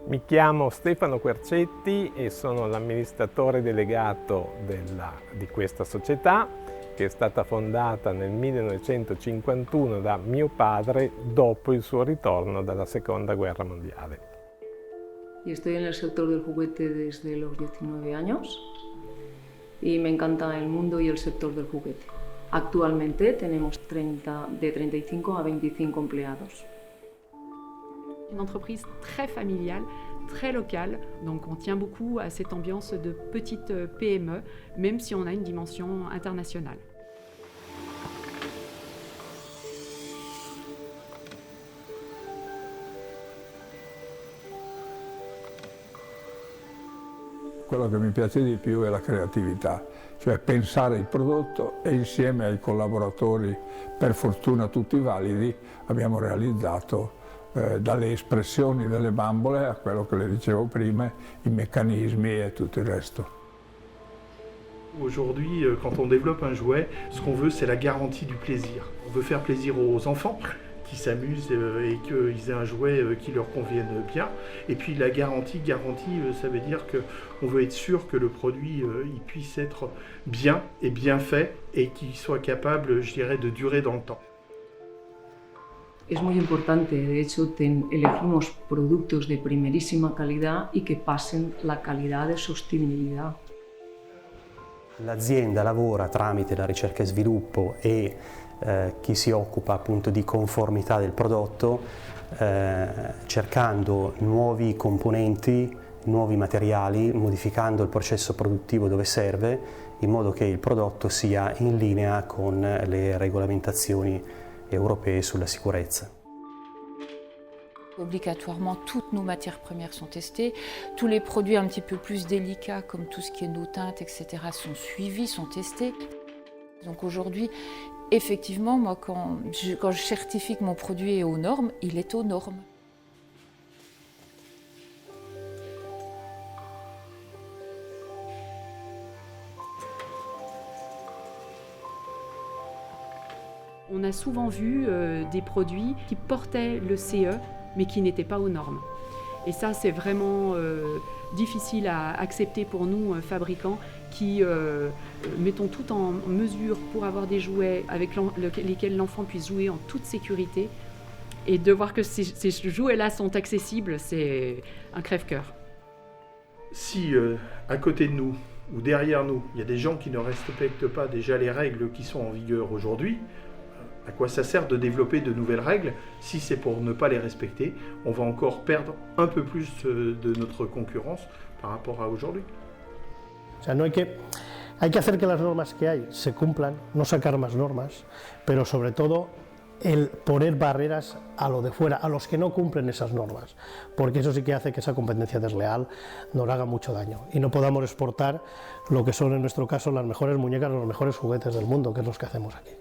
Mi chiamo Stefano Quercetti e sono l'amministratore delegato di questa società che è stata fondata nel 1951 da mio padre dopo il suo ritorno dalla Seconda Guerra Mondiale. Y estoy en el sector del juguete desde los 19 años y me encanta el mundo y el sector del juguete. Actualmente tenemos de 35 a 25 empleados. Une entreprise très familiale, très locale, donc on tient beaucoup à cette ambiance de petite PME, même si on a une dimension internationale. Quello che mi piace di più è la creatività, cioè pensare il prodotto e insieme ai collaboratori, per fortuna tutti validi, abbiamo realizzato dalle espressioni delle bambole a quello che le dicevo prima, i meccanismi et tout le reste. Aujourd'hui, quand on développe un jouet, ce qu'on veut, c'est la garantie du plaisir. On veut faire plaisir aux enfants qui s'amusent et qu'ils aient un jouet qui leur convienne bien. Et puis la garantie, ça veut dire qu'on veut être sûr que le produit il puisse être bien et bien fait et qu'il soit capable, je dirais, de durer dans le temps. Es muy importante, de hecho elegimos productos de primerísima calidad y que pasen la calidad de sostenibilità. L'azienda lavora tramite la ricerca e sviluppo e chi si occupa appunto di conformità del prodotto cercando nuovi componenti, nuovi materiali, modificando il processo produttivo dove serve in modo che il prodotto sia in linea con le regolamentazioni europée sur la sécurité. Obligatoirement, toutes nos matières premières sont testées. Tous les produits un petit peu plus délicats, comme tout ce qui est nos teintes, etc., sont suivis, sont testés. Donc aujourd'hui, effectivement, moi, quand je certifie que mon produit est aux normes, il est aux normes. On a souvent vu des produits qui portaient le CE, mais qui n'étaient pas aux normes. Et ça, c'est vraiment difficile à accepter pour nous, fabricants, qui mettons tout en mesure pour avoir des jouets avec lesquels l'enfant puisse jouer en toute sécurité. Et de voir que ces jouets-là sont accessibles, c'est un crève-cœur. Si à côté de nous ou derrière nous, il y a des gens qui ne respectent pas déjà les règles qui sont en vigueur aujourd'hui, à quoi ça sert de développer de nouvelles règles si c'est pour ne pas les respecter? On va encore perdre un peu plus de notre concurrence par rapport à aujourd'hui. O sea, hay que hacer que las normas que hay se cumplan, no sacar más normas, pero sobre todo el poner barreras a lo de fuera, a los que no cumplen esas normas, porque eso sí que hace que esa competencia desleal nos haga mucho daño y no podamos exportar lo que son en nuestro caso las mejores muñecas, los mejores juguetes del mundo, que es los que hacemos aquí.